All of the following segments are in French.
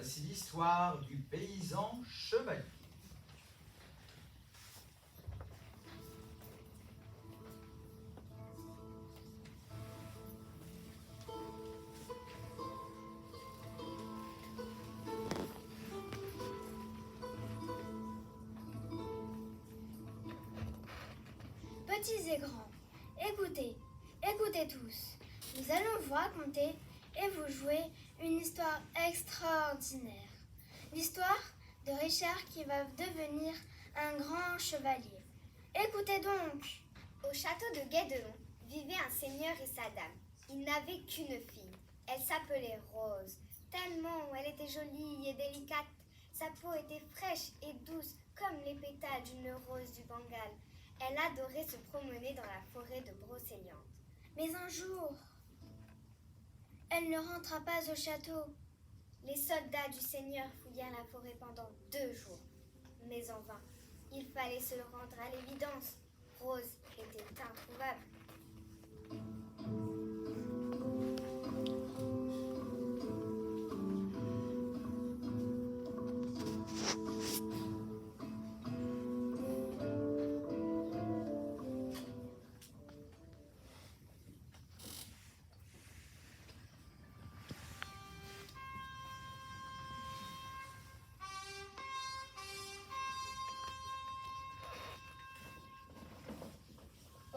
Voici l'histoire du paysan chevalier. Petits et grands, écoutez, écoutez tous. Nous allons vous raconter et vous jouer une histoire extraordinaire. L'histoire de Richard qui va devenir un grand chevalier. Écoutez donc. Au château de Guédelon vivait un seigneur et sa dame. Il n'avait qu'une fille. Elle s'appelait Rose. Tellement elle était jolie et délicate. Sa peau était fraîche et douce comme les pétales d'une rose du Bengale. Elle adorait se promener dans la forêt de Brocéliande. Mais un jour, elle ne rentra pas au château. Les soldats du Seigneur fouillèrent la forêt pendant 2 jours. Mais en vain, il fallait se rendre à l'évidence. Rose était introuvable.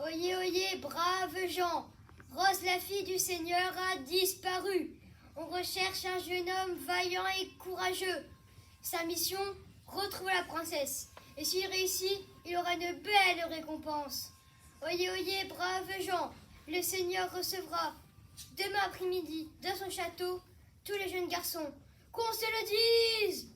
Oyez, oyez, braves gens, Rose, la fille du Seigneur, a disparu. On recherche un jeune homme vaillant et courageux. Sa mission, retrouver la princesse. Et s'il réussit, il aura une belle récompense. Oyez, oyez, braves gens, le Seigneur recevra demain après-midi dans son château tous les jeunes garçons. Qu'on se le dise!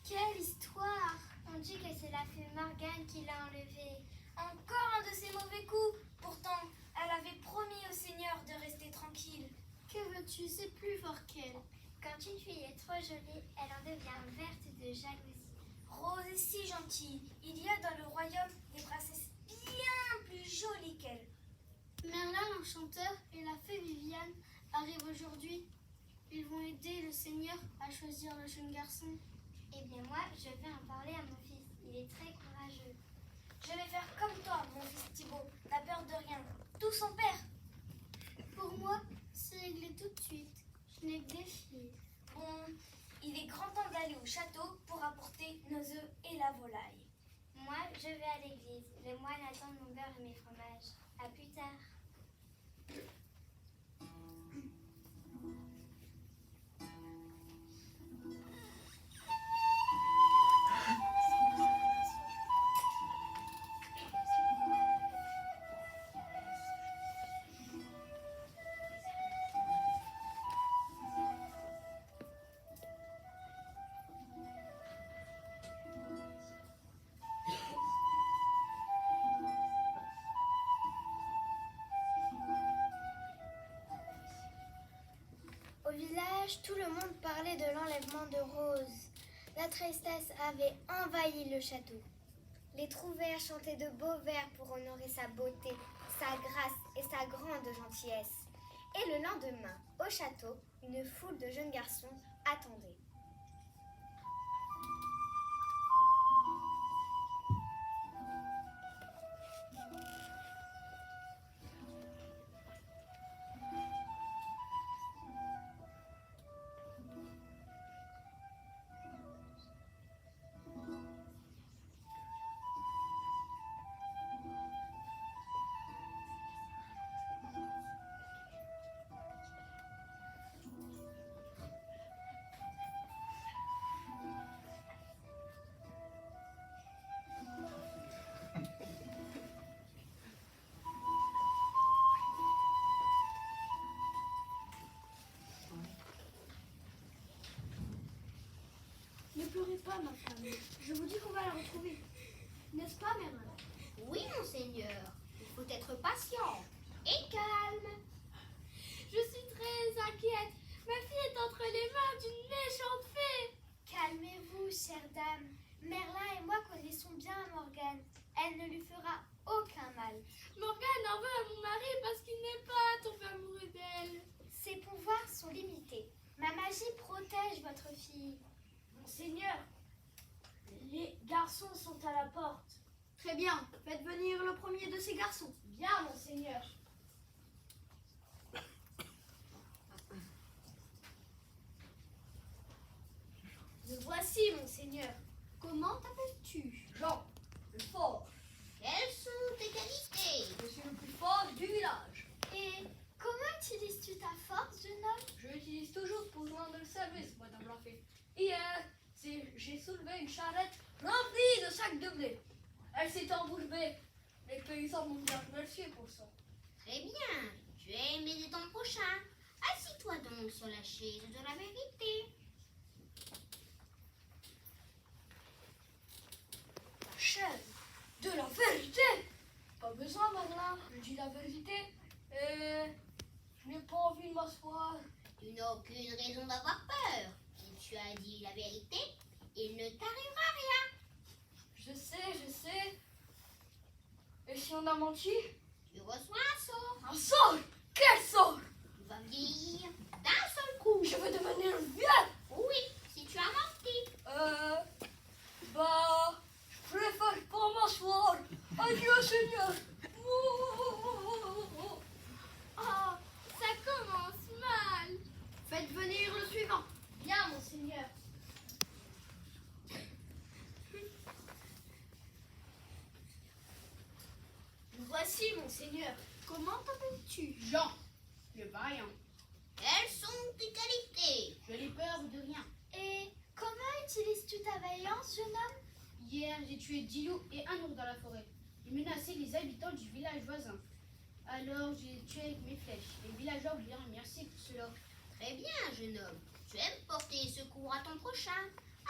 Quelle histoire! On dit que c'est la fée Morgane qui l'a enlevée. Encore un de ses mauvais coups. Pourtant, elle avait promis au Seigneur de rester tranquille. Que veux-tu? C'est plus fort qu'elle. Quand une fille est trop jolie, elle en devient verte de jalousie. Rose est si gentille. Il y a dans le royaume des princesses bien plus jolies qu'elle. Merlin l'enchanteur et la fée Viviane arrivent aujourd'hui. Ils vont aider le Seigneur à choisir le jeune garçon. Eh bien moi, je vais en parler à mon fils. Il est très courageux. Je vais faire comme toi, mon fils Thibaut. N'a peur de rien. Tout son père. Pour moi, c'est réglé tout de suite. Je n'ai que des filles. Bon, il est grand temps d'aller au château pour apporter nos œufs et la volaille. Moi, je vais à l'église. Les moines attendent mon beurre et mes fromages. À plus tard. Au village, tout le monde parlait de l'enlèvement de Rose. La tristesse avait envahi le château. Les trouvères chantaient de beaux vers pour honorer sa beauté, sa grâce et sa grande gentillesse. Et le lendemain, au château, une foule de jeunes garçons attendait. Ne pleurez pas, ma femme. Je vous dis qu'on va la retrouver. N'est-ce pas, Merlin? Oui, monseigneur, il faut être patient et calme. Je suis très inquiète. Ma fille est entre les mains d'une méchante fée. Calmez-vous, chère dame. Merlin et moi connaissons bien Morgane. Elle ne lui fera aucun mal. Morgane en veut à mon mari parce qu'il n'est pas tombé amoureux d'elle. Ses pouvoirs sont limités. Ma magie protège votre fille. Monseigneur, les garçons sont à la porte. Très bien, faites venir le premier de ces garçons. Bien, monseigneur. Le voici, monseigneur. Comment t'appelles-tu? Jean, le fort. Quelles sont tes qualités? Je suis le plus fort du village. Et comment utilises-tu ta force, jeune homme? Je l'utilise toujours pour joindre le service, madame la fée. Hier, j'ai soulevé une charrette remplie de sacs de blé. Elle s'est embourbée. Les paysans m'ont bien remercié pour ça. Très bien, tu aimes aider ton prochain. Assis-toi donc sur la chaise de la vérité. La chaîne de la vérité. Pas besoin, Marlin. Je dis la vérité. Et je n'ai pas envie de m'asseoir. Tu n'as aucune raison d'avoir peur. Si tu as dit la vérité, il ne t'arrivera rien. Je sais. Et si on a menti? Tu reçois un sort. Un sort? Quel sort? Tu vas vieillir d'un seul coup. Je veux devenir vieux. Oui, si tu as menti. Je préfère pas m'asseoir. Adieu, Seigneur. Oh, ça commence mal. Faites venir le suivant. Bien, monseigneur. Le voici, monseigneur. Comment t'appelles-tu? Jean, le vaillant. Quelles sont tes qualités? Je n'ai peur de rien. Et comment utilises-tu ta vaillance, jeune homme? Hier, j'ai tué 10 loups et un ours dans la forêt. Ils menaçaient les habitants du village voisin. Alors, j'ai tué avec mes flèches. Les villageois vous diront merci pour cela. Très bien, jeune homme. Tu aimes porter secours à ton prochain.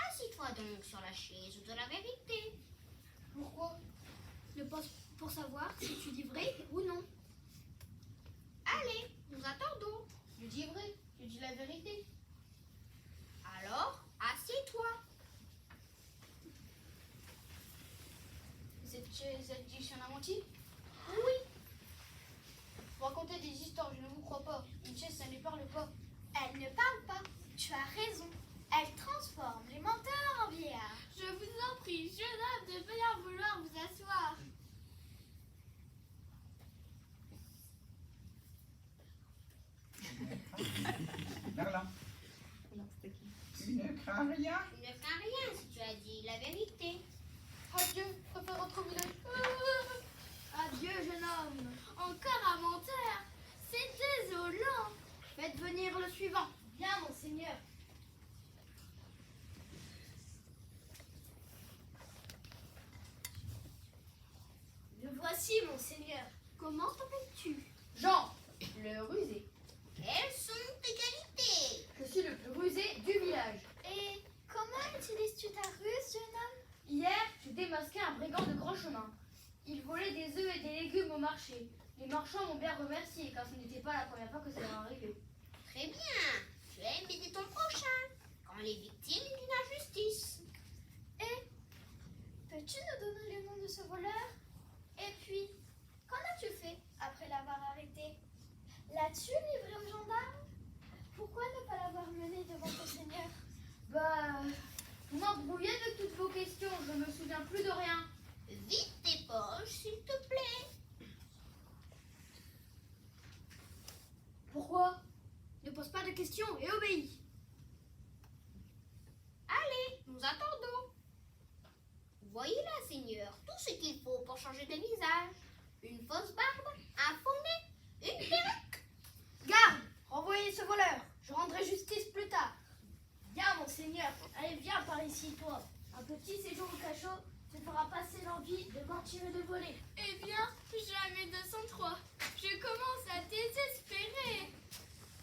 Assis-toi donc sur la chaise de la vérité. Pourquoi? Pour savoir si tu dis vrai ou non. Allez, nous attendons. Je dis vrai, je dis la vérité. Alors, assieds-toi. Cette chaise, elle dit que j'en ai menti? Oui. Vous racontez des histoires, je ne vous crois pas. Une chaise, ça ne parle pas. Elle ne parle pas. Tu as raison. Elle transforme les menteurs en vieillards. Je vous en prie, jeune homme, de bien vouloir vous asseoir. Merlin. Tu ne crains rien? Tu ne crains rien si tu as dit la vérité. Adieu, je préfère rentrer au village. Adieu, jeune homme. Encore un menteur. C'est désolant. Faites venir le suivant. Bien, monseigneur. Le voici, monseigneur. Comment t'appelles-tu? Jean, le rusé. Quelles sont tes qualités? Je suis le plus rusé du village. Et comment utilises-tu ta ruse, jeune homme? Hier, j'ai démasqué un brigand de grand chemin. Il volait des œufs et des légumes au marché. Les marchands m'ont bien remercié car ce n'était pas la première fois que ça leur arrivait. Très bien. Tu aimes aider ton prochain quand il est victime d'une injustice. Et peux-tu nous donner le nom de ce voleur? Et puis, qu'en as-tu fait après l'avoir arrêté? L'as-tu livré aux gendarmes? Pourquoi ne pas l'avoir mené devant ton seigneur? Vous m'embrouillez de toutes vos questions, je ne me souviens plus de rien. Vide tes poches, s'il te plaît. Pourquoi? Ne pose pas de questions et obéis. Allez, nous attendons. Voyez là, Seigneur, tout ce qu'il faut pour changer de visage. Une fausse barbe, un faux nez, une perruque. Garde, renvoyez ce voleur. Je rendrai justice plus tard. Bien, monseigneur. Allez, viens par ici, toi. Un petit séjour au cachot te fera passer l'envie de mentir et de voler. Eh bien, jamais 203. Je commence à désespérer.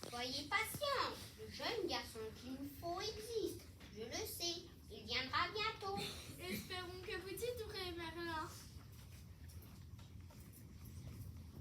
Soyez patient. Le jeune garçon qu'il nous faut existe. Je le sais.